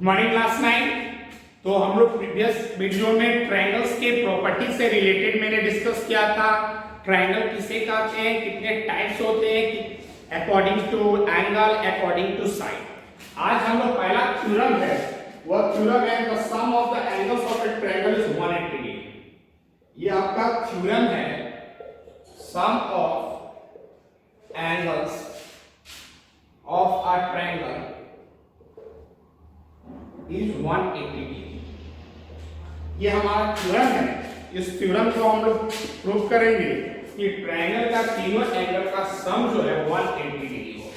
Morning class 9। तो हम लोग प्रीवियस वीडियो में ट्रायंगल्स के प्रॉपर्टी से रिलेटेड मैंने डिस्कस किया था। ट्रायंगल किसे कहते हैं, कितने टाइप्स होते हैं, according to angle, according to side. आज हम लोग पहला थ्योरम है, वह थ्योरम है the sum of the angles of a triangle is 180 degree. ये आपका थ्योरम है, sum of angles of a triangle is 180 degree. ये हमारा थ्योरम है। इस थ्योरम को हम लोग प्रूव करेंगे कि ट्रायंगल का तीनों एंगल का सम जो है 180 डिग्री होगा।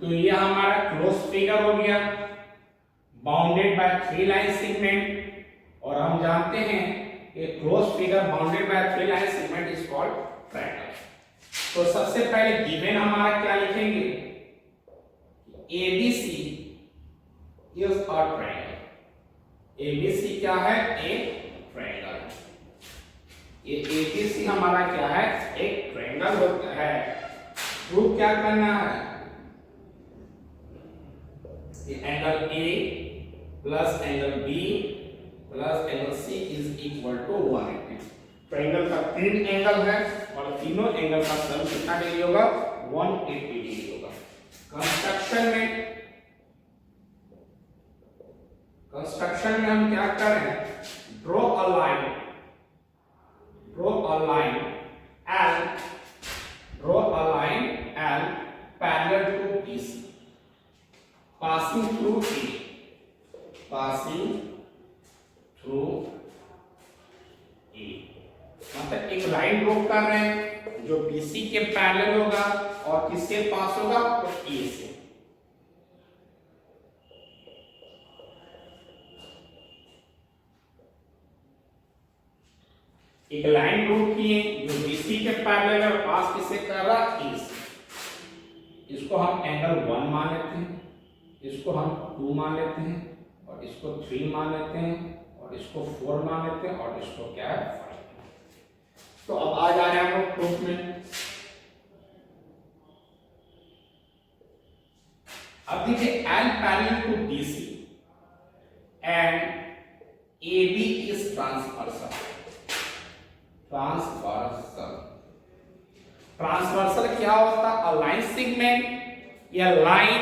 तो ये हमारा क्लोज फिगर हो गया, बाउंडेड बाय 3 लाइन सेगमेंट। और हम जानते हैं कि close figure bounded by 3 line segment is called triangle. तो सबसे पहले गिवन हमारा क्या लिखेंगे, ABC is a triangle। ABC क्या है, एक ट्रायंगल। ये ABC हमारा क्या है, एक ट्रायंगल होता है। प्रूफ क्या करना है, ये angle A plus angle B plus angle C is equal to 180। Triangle का 3 एंगल है और तीनों एंगल का सम कितना डिग्री होगा, 180 डिग्री होगा। कंस्ट्रक्शन में हम क्या करें, draw a line and parallel to BC passing through A। मतलब एक लाइन ड्रॉ कर रहे हैं जो BC के पैरेलल होगा और किसके पास होगा, तो A से। एक लाइन ड्रॉ किए जो BC के पैरेलल है, पास किससे कर रहा, A से। इसको हम एंगल 1 मान लेते हैं, इसको हम 2 मान लेते हैं, और इसको 3 मान लेते हैं, और इसको 4 मान लेते हैं, और इसको क्या है, 5। तो अब आ जा रहे हैं हम लोग प्रूफ में। अब देखिए, L parallel to BC and AB is transversal. Transversal क्या होता है, अ लाइन सेगमेंट या line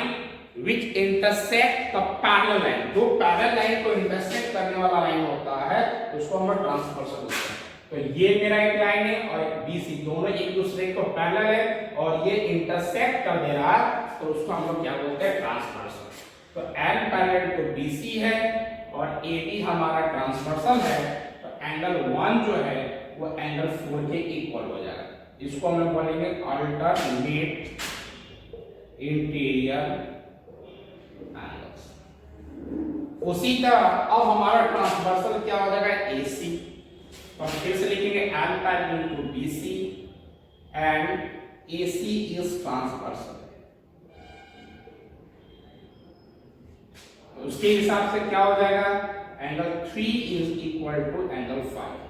which intersect the parallel line. जो पैरेलल लाइन को इंटरसेक्ट करने वाला लाइन होता है उसको हम ट्रांसवर्सल बोलते हैं। तो ये मेरा एक लाइन है और एक BC, दोनों एक दूसरे को पैरेलल है और ये इंटरसेक्ट कर दे रहा है, तो उसको हम लोग क्या बोलते हैं, ट्रांसवर्सल। तो L पैरेलल टू BC है और AB हमारा ट्रांसवर्सल है। तो एंगल 1 जो है वो एंगल 4 के इक्वल हो जाएगा। इसको हम लोग बोलेंगे अल्टरनेट इंटीरियर एंगल्स। उसी तरह अब हमारा ट्रांसवर्सल क्या हो जाएगा, AC। तो हम फिर से लिखेंगे L parallel to BC and AC is transversal. तो उसके हिसाब से क्या हो जाएगा, angle 3 is equal to angle 5।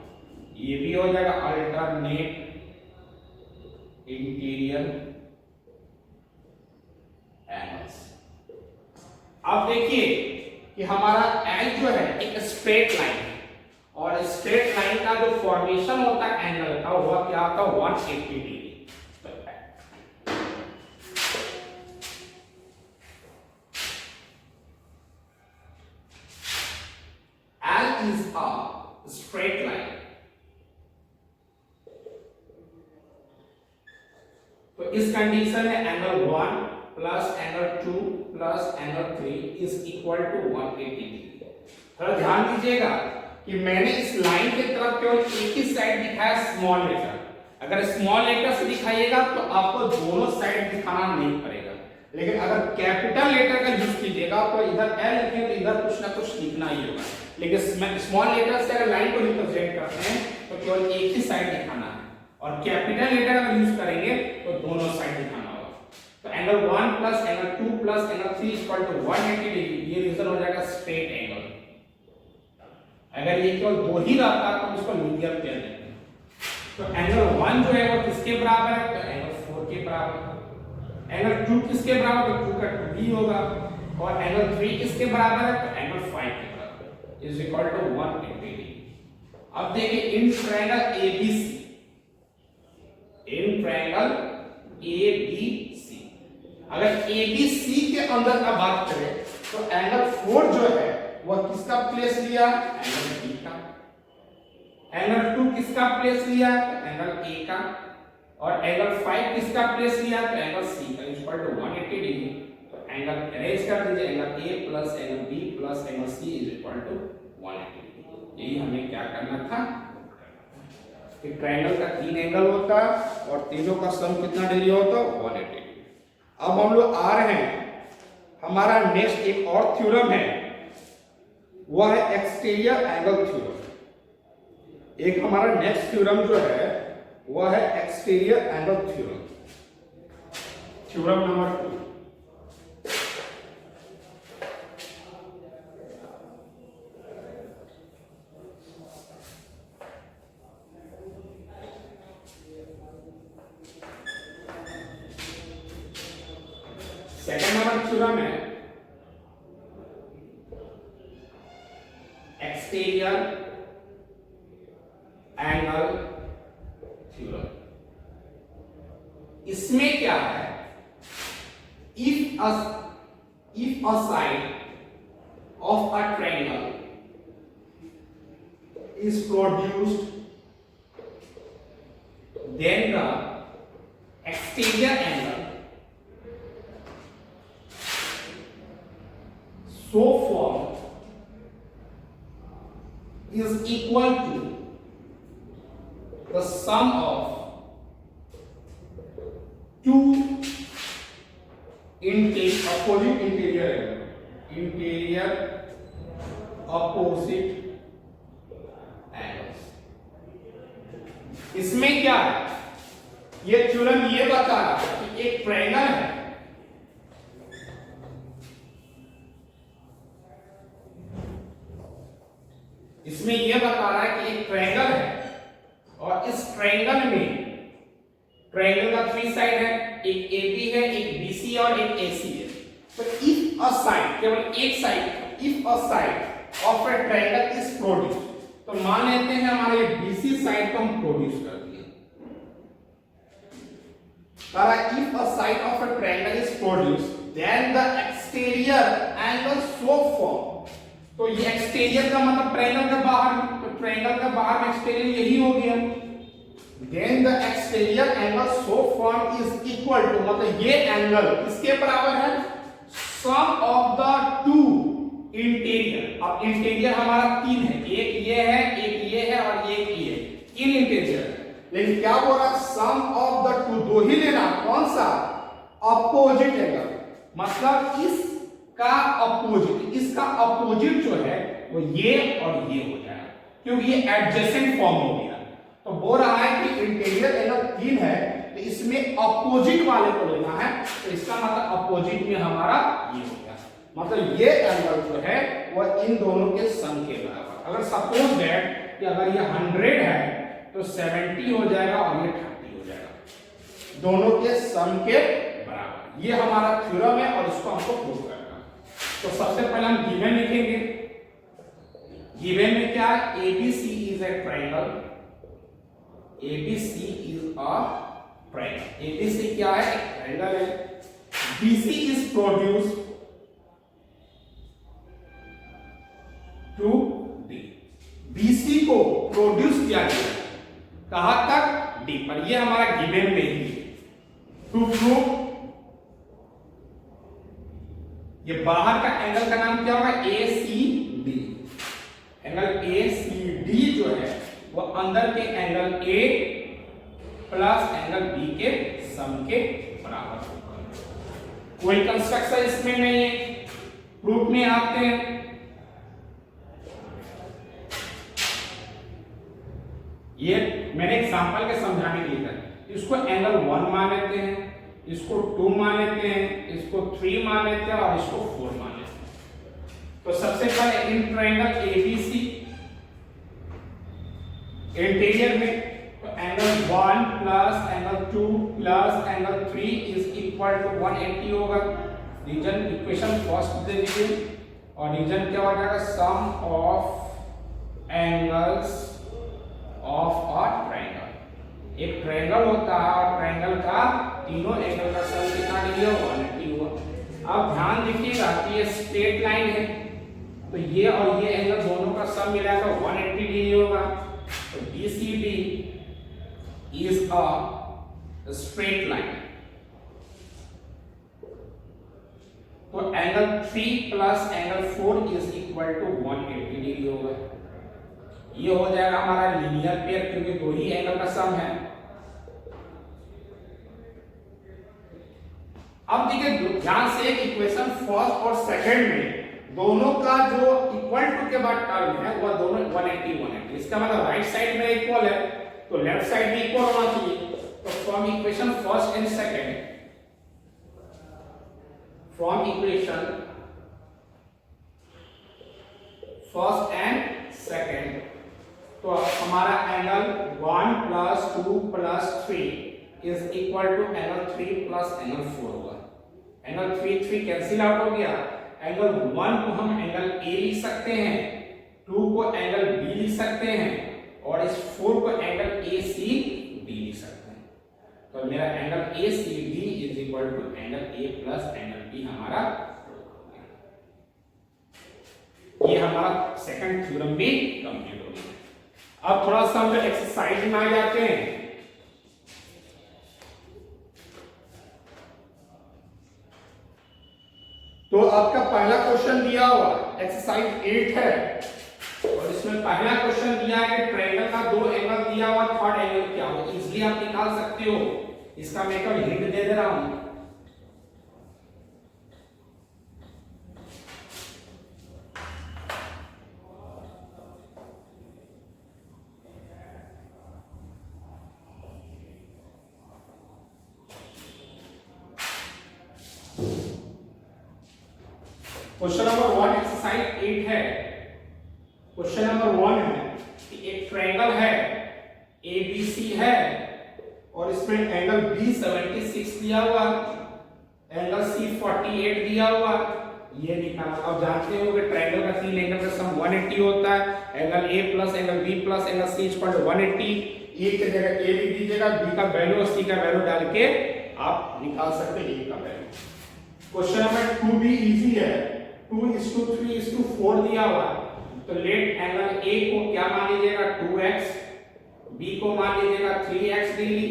ये भी हो जाएगा अल्टरनेट इंटीरियर एंगल्स। अब देखिए कि हमारा एल जो है एक स्ट्रेट लाइन है और स्ट्रेट लाइन का जो फॉर्मेशन होता है एंगल का, वह क्या होता है, 180 degree. L is a straight line. तो इस कंडीशन में angle 1 plus angle 2 plus angle 3 is equal to 180 degree. थोड़ा ध्यान दीजिएगा कि मैंने इस लाइन की तरफ केवल एक ही साइड दिखाया, स्मॉल लेटर। अगर स्मॉल लेटर से दिखाइएगा तो आपको दोनों साइड दिखाना नहीं पड़ेगा, लेकिन अगर कैपिटल लेटर का यूज कीजिएगा तो इधर L लिखें तो इधर कुछ ना कुछ लिखना ही होगा। लेकिन स्मॉल लेटर से अगर लाइन को रिप्रेजेंट करते हैं तो केवल एक ही साइड दिखाना है, और कैपिटल लेटर अगर यूज करेंगे तो दोनों साइड दिखाना होगा। तो angle 1 plus angle 2 plus angle 3 equal to 180 degree. ये रीजन हो जाएगा स्ट्रेट एंगल। अगर ये केवल 2 ही रहता तो हम इसको लीनियर पेयर लेते हैं। तो एंगल 1 जो है वो किसके बराबर है, तो एंगल 4 के बराबर। एंगल 2 किसके बराबर, तो 2 का 2 ही होगा। और एंगल 3 किसके बराबर है, तो एंगल 5 के बराबर इज इक्वल टू 180 डिग्री। अब देखिए in triangle ABC, in triangle ABC, अगर एबीसी के अंदर का बात करें तो एंगल 4 जो है वह किसका प्लेस लिया, एंगल बी का। एंगल 2 किसका प्लेस लिया, तो एंगल ए का। और एंगल 5 किसका प्लेस लिया, तो एंगल सी का इक्वल टू 180 डिग्री। तो एंगल अरेंज कर दीजिए, angle A plus angle B plus angle C is equal to 180 degree. यही हमें क्या करना था, कि ट्रायंगल का 3 एंगल होता है और तीनों का सम कितना डिग्री होता है, 180 डिग्री। अब हम लोग आ रहे हैं, हमारा नेक्स्ट एक और थ्योरम है, वह है एक्सटीरियर एंगल थ्योरम। एक हमारा नेक्स्ट थ्योरम जो है वह है exterior angle theorem, theorem number 2। Second number theorem है एक्सटीरियर एंगल थ्योरम। इसमें क्या है, if a side of a triangle is produced, then the exterior angle so formed is equal to the sum of two opposite interior opposite angles। इसमें क्या है, ये theorem ये बता रहा है कि एक ट्रायंगल है, इसमें यह बता रहा है कि एक ट्रायंगल है और इस ट्रायंगल में ट्रायंगल का 3 साइड है, एक AB है, एक BC और एक AC है। तो इफ अ साइड, केवल एक side, if a side of a triangle is produced, तो मान लेते हैं हमारे BC साइड को हम प्रोड्यूस कर दिए। If a side of a triangle is produced then the exterior angle so form. तो ये एक्सटीरियर का मतलब ट्रायंगल के बाहर, तो ट्रायंगल के बाहर में एक्सटीरियर यही हो गया। Then the exterior angle so form is equal to, मतलब ये एंगल किसके बराबर है, sum of the two interior. अब इंटीरियर हमारा 3 है, एक ये है, एक ये है और एक ये है, 3 इंटीरियर। लेकिन क्या बोल रहा है, सम ऑफ द टू, दो ही लेना, कौन सा, अपोजिट एंगल, मतलब इसका अपोजिट, इसका अपोजिट जो है वो ये और ये हो जाएगा, क्योंकि ये एडजेसेंट फॉर्म हो गया। तो बोल रहा है कि इंटीरियर एंगल 3 है, तो इसमें अपोजिट वाले को लेना है, तो इसका मतलब अपोजिट में हमारा ये हो गया, मतलब ये एंगल जो है वो इन दोनों के सम के बराबर। अगर सपोज दैट कि अगर ये 100 है तो 70 हो जाएगा और ये 30 हो जाएगा, दोनों के सम के बराबर। ये हमारा थ्योरम है और इसको हमको प्रूव करना है। तो सबसे पहले हम गिवन लिखेंगे। गिवन में क्या है, ABC is a triangle, ABC is a triangle. ABC क्या है, एक ट्रायंगल है। BC is produced to D, BC को प्रोड्यूस किया गया कहां तक, डी पर। ये हमारा गिवन में ही है। टू प्रूव, ये बाहर का एंगल का नाम क्या होगा, ACD। एंगल ACD जो है वो अंदर के angle A plus angle B के सम के बराबर होगा। कोई कंस्ट्रक्शन इसमें नहीं है। प्रूफ में आते हैं, ये मैंने एग्जांपल के समझाने के लिए लिखा है। इसको एंगल 1 मान लेते हैं, इसको 2 मान लेते हैं, इसको 3 मान लेते हैं और इसको 4 मान लेते हैं। तो सबसे पहले इन ट्रायंगल ABC इंटीरियर में तो angle 1 plus angle 2 plus angle 3 is equal to 180 होगा। रीजन इक्वेशन फर्स्ट दे दीजिए और रीजन क्या हो जाएगा, sum of angles of a triangle. एक ट्रायंगल होता है और ट्रायंगल का तीनों एंगल का सम कितना डिग्री होगा, 180 होगा। अब ध्यान दीजिएगा कि ये स्ट्रेट लाइन है तो ये और ये एंगल दोनों का सम मिलाकर 180 डिग्री होगा। तो BCD is a straight line. तो angle 3 plus angle 4 is equal to 180 degree होगा। ये हो जाएगा हमारा लीनियर पेयर क्योंकि दो ही एंगल का सम है। अब देखिए ध्यान से इक्वेशन फर्स्ट और सेकंड में दोनों का जो इक्वल टू के बाद टर्म है वह दोनों 180। इसका मतलब राइट साइड में इक्वल है तो लेफ्ट साइड भी इक्वल होना चाहिए। तो from equation first and second, from equation first and second, तो हमारा angle 1 plus 2 plus 3 is equal to angle 3 plus angle 4 होगा। एंगल 3 कैंसिल आउट हो गया। एंगल 1 को हम एंगल A लिख सकते हैं, 2 को एंगल B लिख सकते हैं और इस 4 को एंगल ACD लिख सकते हैं। तो मेरा angle ACD is equal to angle A plus angle B हमारा, ये हमारा सेकंड थ्योरम भी कंप्लीट हो गया। अब थोड़ा सा हम जो एक्सरसाइज में आ जाते हैं। तो आपका पहला क्वेश्चन दिया हुआ एक्सरसाइज 8 है और इसमें पहला क्वेश्चन दिया है कि ट्रायंगल का दो एंगल दिया हुआ, थर्ड एंगल क्या हो, इजीली आप निकाल सकते हो। इसका मैं एक हिंट दे दे रहा हूं। क्वेश्चन नंबर 1 एक्सरसाइज 8 है। क्वेश्चन नंबर 1 है कि एक ट्रायंगल है ABC है और इसमें एंगल B 76 दिया हुआ, एंगल C 48 दिया हुआ, ये निकालना। अब जानते हो कि ट्रायंगल का तीन एंगल का सम 180 होता है। Angle A plus angle B plus angle C equal to 180। A की जगह A लिख दीजिएगा, B का वैल्यू और C का वैल्यू डाल के आप निकाल सकते हैं A का वैल्यू। क्वेश्चन नंबर 2 भी इजी है। 2:3:4 दिया हुआ तो लेट एंगल A को क्या मान लीजिएगा 2x, B को मान लीजिएगा 3x डिग्री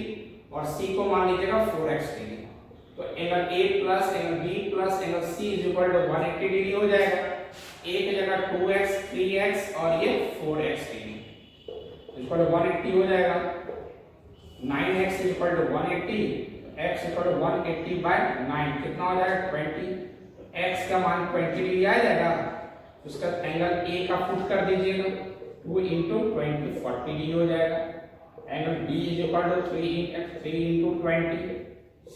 और C को मान लीजिएगा 4x डिग्री। तो angle A plus angle B plus angle C is equal to 180 degree हो जाएगा। A की जगह 2x, 3x और ये 4x डिग्री इक्वल टू 180 हो जाएगा। 9x is equal to 180, x equal to 180 by 9 कितना हो जाएगा 20। x का मान 20 डिग्री आ जाएगा। उसका एंगल A का पुट कर दीजिएगा, 2 into 20 40 डिग्री हो जाएगा। Angle B is equal to 3 into 20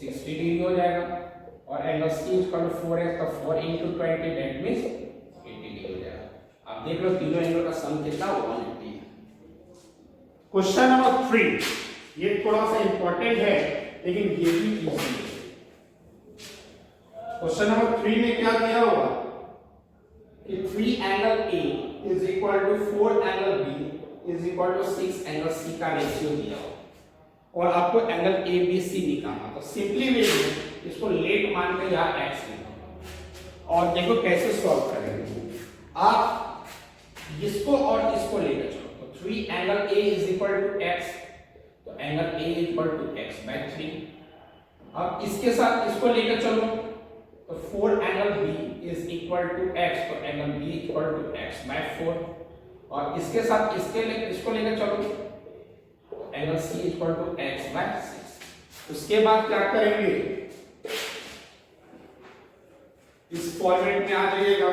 60 degree हो जाएगा और angle C is equal to 4x का 4 into 20 दैट मींस 80 डिग्री हो जाएगा। आप देख लो तीनों एंगल का सम कितना 180 है। क्वेश्चन नंबर 3 ये थोड़ा सा इंपॉर्टेंट है लेकिन ये भी इजी है। क्वेश्चन नंबर 3 में क्या दिया हुआ कि 3 angle A is equal to 4 angle B is equal to 6 angle C का रेशियो दिया हुआ और आपको एंगल ABC निकालना। तो सिंपली वे में इसको लेट मान के यहां x लिखो और देखो कैसे सॉल्व करेंगे। आप इसको और इसको लेकर चलो। तो 3 angle A is equal to x, तो angle A is equal to x by 3। अब इसके साथ इसको लेकर चलो तो 4 angle B is equal to x, तो angle B equal to x by 4 और इसके साथ इसको लेकर चलो तो angle C equal to x by 6। उसके बाद क्या करेंगे, इस फॉर्मेट में आ जाइएगा।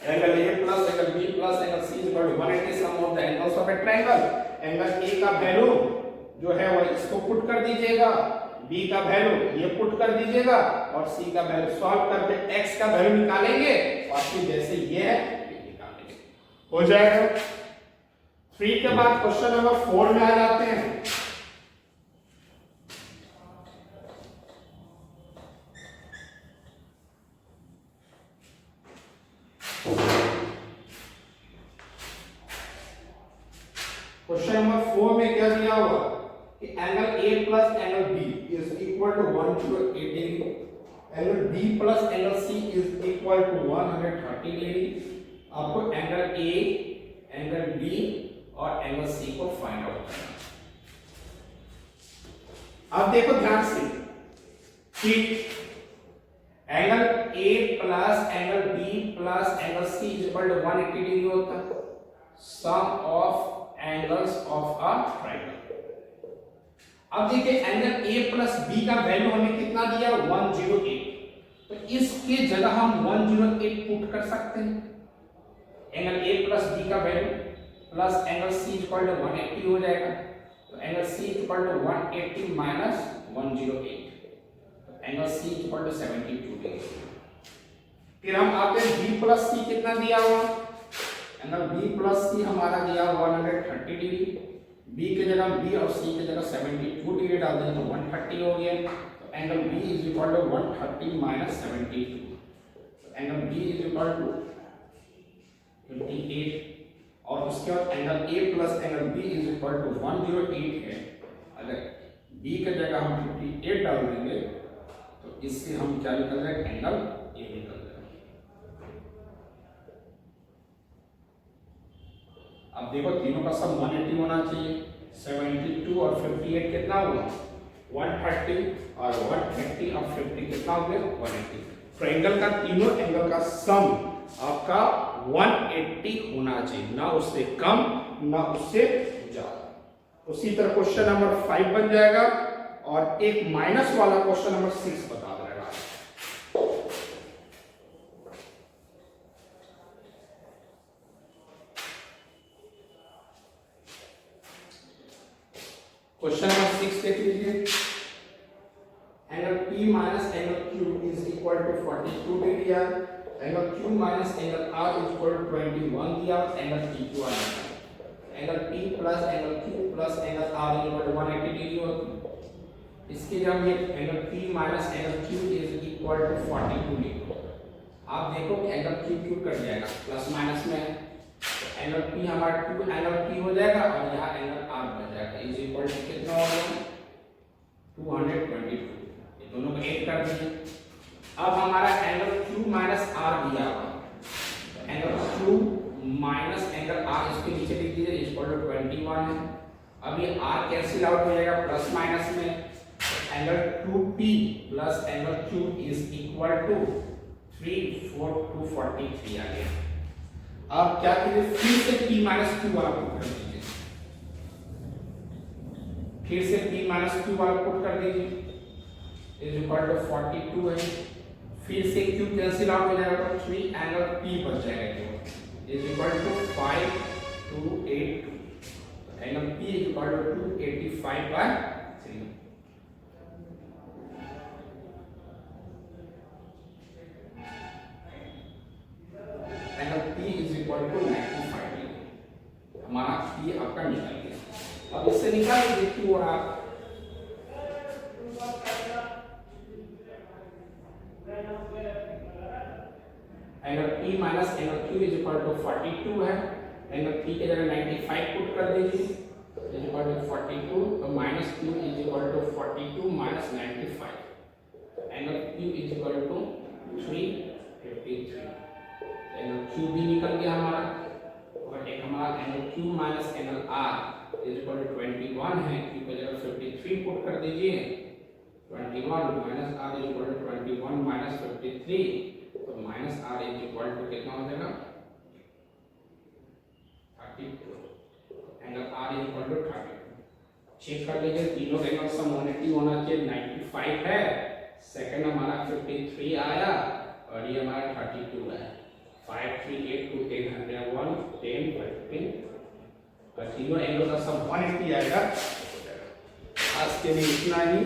Angle A plus angle B plus angle C equal to 180 sum of the angles of a triangle. Angle A का वैल्यू जो है वो इसको पुट कर दीजिएगा, B का वैल्यू ये पुट कर दीजिएगा और C का वैल्यू सॉल्व करके x का वैल्यू निकालेंगे और फिर जैसे ये है ये निकालेंगे, हो जाएगा। 3 के बाद क्वेश्चन नंबर 4 में आ जाते हैं। 4 में क्या दिया हुआ कि angle A plus angle B is equal to 180 degree, angle B plus angle C is equal to 130 degree. आपको एंगल A, एंगल B और एंगल C को फाइंड आउट करना। अब देखो ध्यान से कि angle A plus angle B plus angle C is equal to 180 degree होता है, sum of angles of a triangle. अब देखिए एंगल A प्लस B का वैल्यू हमें कितना दिया 108, तो इसके जगह हम 108 पुट कर सकते हैं। एंगल A प्लस B का value plus angle C equal to 180 हो जाएगा, तो angle C equal to 180 minus 108, तो angle C equal to 72 degree. फिर हम आते हैं B प्लस C कितना दिया हुआ, एंगल B प्लस C हमारा दिया 130 डिग्री, B के जगह B और C के जगह 72 डिग्री डाल दें तो 130 हो गया, तो angle B is equal to 130 minus 72, तो angle B is equal to 58, और उसके बाद angle A plus angle B is equal to 108 है। अगर B के जगह हम 58 डाल देंगे तो इससे हम क्या निकल जाएगा, एंगल A निकल जाएगा। अब देखो तीनों का सम 180 होना चाहिए, 72 और 58 कितना हुआ 130, और 130 और 50 कितना हो गया 180। ट्रायंगल का तीनों एंगल का सम आपका 180 होना चाहिए, ना उससे कम ना उससे ज्यादा। उसी तरह क्वेश्चन नंबर 5 बन जाएगा, और एक माइनस वाला क्वेश्चन नंबर 6 बता देगा। क्वेश्चन नंबर 6 देख लीजिए, angle P minus angle Q is equal to 42 degree है, angle Q minus angle R is equal to 21 दिया, एंगल PQ आना है। Angle P plus angle Q plus angle R is equal to 180 degree होती है। इसके जब ये angle P minus angle Q is equal to 42 degree, आप देखो कि एंगल Q कट जाएगा, प्लस माइनस में है, एंगल P हमारा 2 एंगल P हो जाएगा, और यहाँ एंगल R बन जाएगा, इज इक्वल टू कितना होगा 222। ये दोनों को ऐड कर दीजिए। अब हमारा एंगल Q माइनस R दिया हुआ, angle Q minus angle R इसके नीचे लिख दीजिए, इज इक्वल टू 21 है। अब ये R कैंसिल आउट हो जाएगा प्लस माइनस में, angle 2P plus angle Q is equal to 243 आ गया। अब क्या कीजिए, फिर से P माइनस Q वाला पुट कर दीजिए, फिर से P माइनस Q वाला पुट कर दीजिए, इज इक्वल टू 42 है। फिर से Q कैंसिल आउट हो जाएगा तो 3 एंगल P बच जाएगा, is equal to 5282, angle P is equal to 285/3। Angle P is equal to 95 degree, हमारा P आपका निकल गया। अब इससे निकाल देखिए, और आप angle P minus angle Q is equal to 42 है, एंगल P के जगह 95 पुट कर दीजिए, इज इक्वल टू 42, तो minus Q is equal to 42 minus 95, angle Q is equal to 353, angle Q भी निकल गया हमारा, और एक हमारा angle Q minus angle R is equal to 21 है, Q के जगह 53 पुट कर दीजिए, 21 minus R is equal to 21 minus 53, तो minus R is equal to कितना हो जाएगा 32, angle R is equal to 32। Check कर लीजिए, तीनों एंगल सम 180 होना चाहिए, 95 है, सेकंड हमारा 53 आया, और ये हमारा 32 है। 5 3 8 2 10 101 10 15, और तीनों एंगल का सम 180 आएगा। आज के लिए इतना ही।